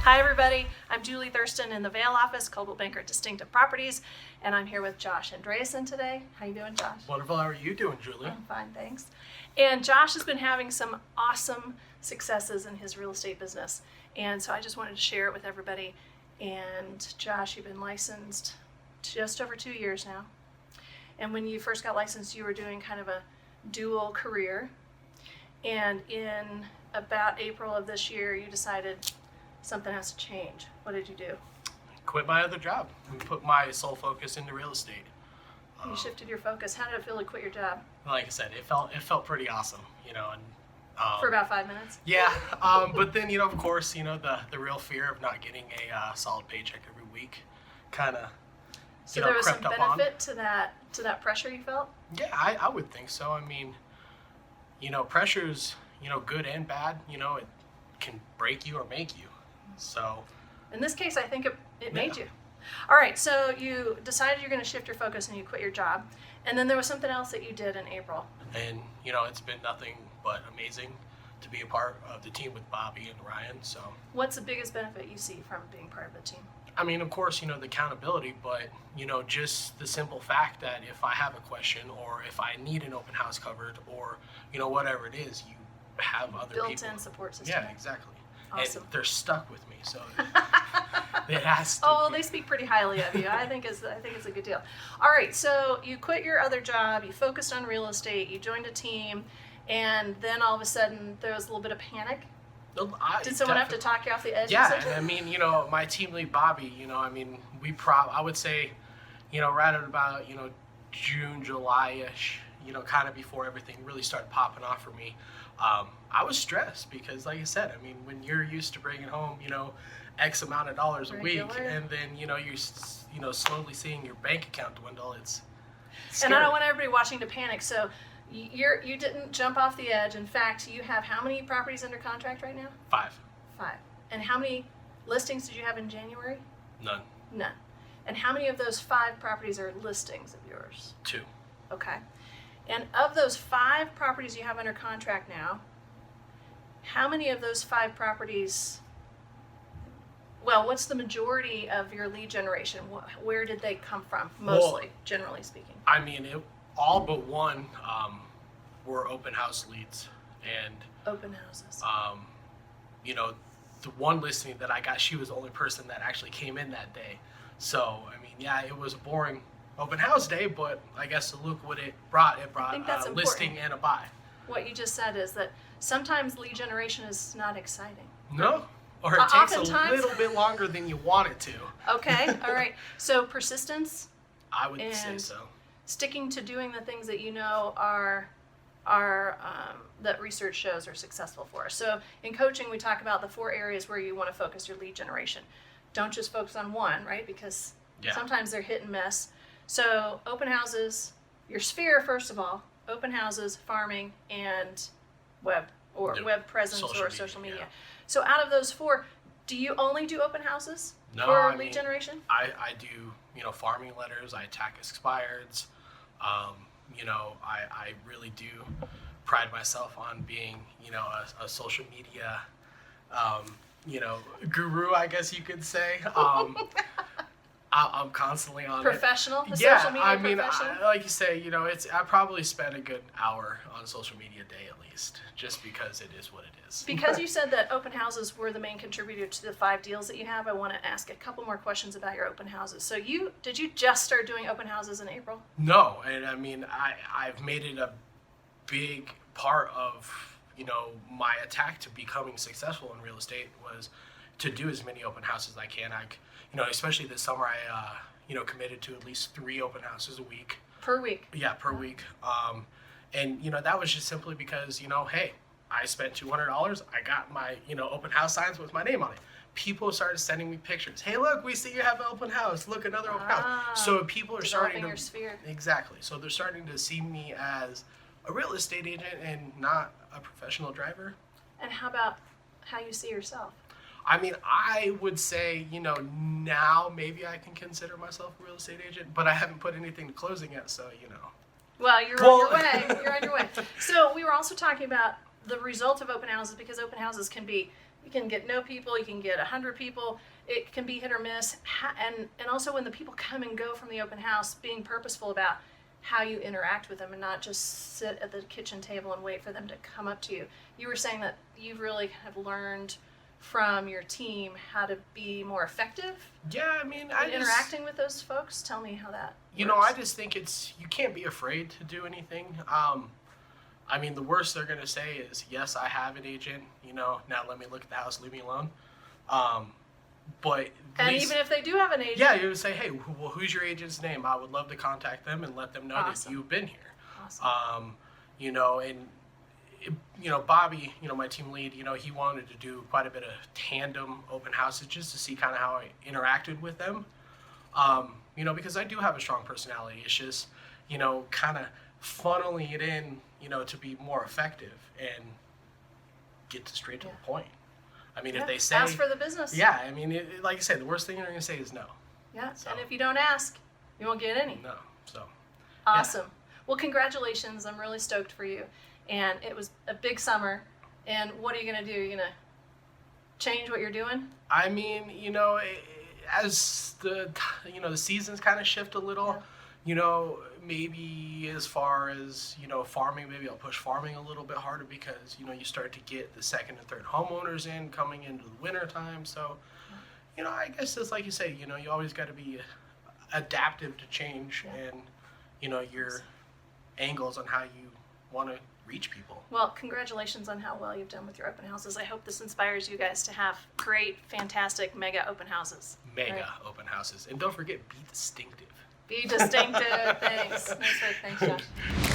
Hi everybody, I'm Julie Thurston in the Vail office, Coldwell Banker Distinctive Properties, and I'm here with Josh Andreasen today. How you doing, Josh? Wonderful. How are you doing, Julie? I'm fine, thanks. And Josh has been having some awesome successes in his real estate business, and so I just wanted to share it with everybody. And Josh, you've been licensed just over 2 years now. And when you first got licensed, you were doing kind of a dual career. And in about April of this year, you decided something has to change. What did you do? Quit my other job and put my sole focus into real estate. You shifted your focus. How did it feel to quit your job? Like I said, it felt pretty awesome, and For about 5 minutes? yeah. But then of course, the real fear of not getting a solid paycheck every week, kind of. So there was some benefit to that pressure you felt? Yeah, I would think so. I mean, pressure's good and bad. It can break you or make you. So, in this case, I think it made Yeah. you. All right, so you decided you're going to shift your focus and you quit your job. And then there was something else that you did in April. and it's been nothing but amazing to be a part of the team with Bobby and Ryan. So, What's the biggest benefit you see from being part of the team? I mean, of course, the accountability, but, just the simple fact that if I have a question or if I need an open house covered or, whatever it is, you have other people. Built-in support system. Yeah, exactly. Awesome. And they're stuck with me, so it has to. Oh, they speak pretty highly of you. I think it's a good deal. All right, so you quit your other job, you focused on real estate, you joined a team, and then all of a sudden there was a little bit of panic. Did someone have to talk you off the edge? Yeah, and I mean, my team lead Bobby, I mean, I would say, right at about, June, July-ish, kind of before everything really started popping off for me. I was stressed because, like I said, I mean, when you're used to bringing home, X amount of dollars a week, Regular. and then, you're slowly seeing your bank account dwindle, it's And scary. I don't want everybody watching to panic. So you didn't jump off the edge. In fact, you have how many properties under contract right now? 5. 5. And how many listings did you have in January? None. None. And how many of those 5 properties are listings of yours? 2. Okay. And of those 5 properties you have under contract now, how many of those 5 properties, well, what's the majority of your lead generation? Where did they come from, mostly, generally speaking? I mean, all but one were open house leads, and Open houses. the one listing that I got, she was the only person that actually came in that day. So I mean, yeah, it was a boring open house day, but I guess look what it brought. It brought think that's a listing and a buy. What you just said is that sometimes lead generation is not exciting. No, or it takes a Oftentimes- little bit longer than you want it to. Okay, all right. So persistence, I would say And- so. sticking to doing the things that you know are that research shows are successful for us. So in coaching, we talk about the 4 areas where you want to focus your lead generation. Don't just focus on one, right? Because Yeah. sometimes they're hit and miss. So open houses, your sphere, first of all, open houses, farming, and web or Yep. web presence Social or media, social media. yeah. So out of those 4, do you only do open houses No, for I lead mean, generation? I do, farming letters, I attack expireds. I really do pride myself on being, a social media, guru, I guess you could say. I'm constantly on Professional? it. A Yeah, social media I mean, professional? like you say, I probably spend a good hour on social media a day at least, just because it is what it is. Because you said that open houses were the main contributor to the 5 deals that you have, I want to ask a couple more questions about your open houses. So did you just start doing open houses in April? No, and I mean, I've made it a big part of, my attack to becoming successful in real estate was to do as many open houses as I can. Especially this summer, I, committed to at least 3 open houses a week. Per week? Yeah, per week. And, that was just simply because, hey, I spent $200. I got my, open house signs with my name on it. People started sending me pictures. Hey, look, we see you have an open house. Look, another open house. So people are starting Developing to... your sphere. Exactly. So they're starting to see me as a real estate agent and not a professional driver. And how about how you see yourself? I mean, I would say, now maybe I can consider myself a real estate agent, but I haven't put anything to closing yet, so, Well, you're on your way. You're on your way. So we were also talking about the result of open houses, because open houses can be You can get no people, you can get 100 people. It can be hit or miss. And also when the people come and go from the open house, being purposeful about how you interact with them and not just sit at the kitchen table and wait for them to come up to you. You were saying that you really have learned from your team how to be more effective Yeah, I mean, in interacting with those folks. Tell me how that you works. know, I just think you can't be afraid to do anything. I mean, the worst they're gonna say is, "Yes, I have an agent. You know, now let me look at the house. Leave me alone." But at And least, even if they do have an agent. yeah, you would say, "Hey, well, who's your agent's name? I would love to contact them and let them know that Awesome. you've been here." Awesome. You know, and you know, Bobby, you know, my team lead, you know, he wanted to do quite a bit of tandem open houses just to see kind of how I interacted with them. You know, because I do have a strong personality. It's just, you know, kind of funneling it in, you know, to be more effective and get straight to Yeah. the point. I mean, Yeah. if they say, Ask for the business. yeah, I mean, like I said, the worst thing they're going to say is no. Yeah. So. And if you don't ask, you won't get any. No. So, Awesome. Well, congratulations. I'm really stoked for you. And it was a big summer. And what are you going to do? You're going to change what you're doing? I mean, you know, as you know, the seasons kind of shift a little, Yeah. you know, maybe as far as, you know, farming, maybe I'll push farming a little bit harder because, you know, you start to get the second and third homeowners in coming into the winter time. So, you know, I guess it's like you say, you know, you always got to be adaptive to change Yeah. and, you know, your angles on how you want to reach people. Well, congratulations on how well you've done with your open houses. I hope this inspires you guys to have great, fantastic, mega open houses. Mega Right. open houses. And don't forget, be distinctive. Be distinctive. Thanks. Nice work. Thanks, Josh.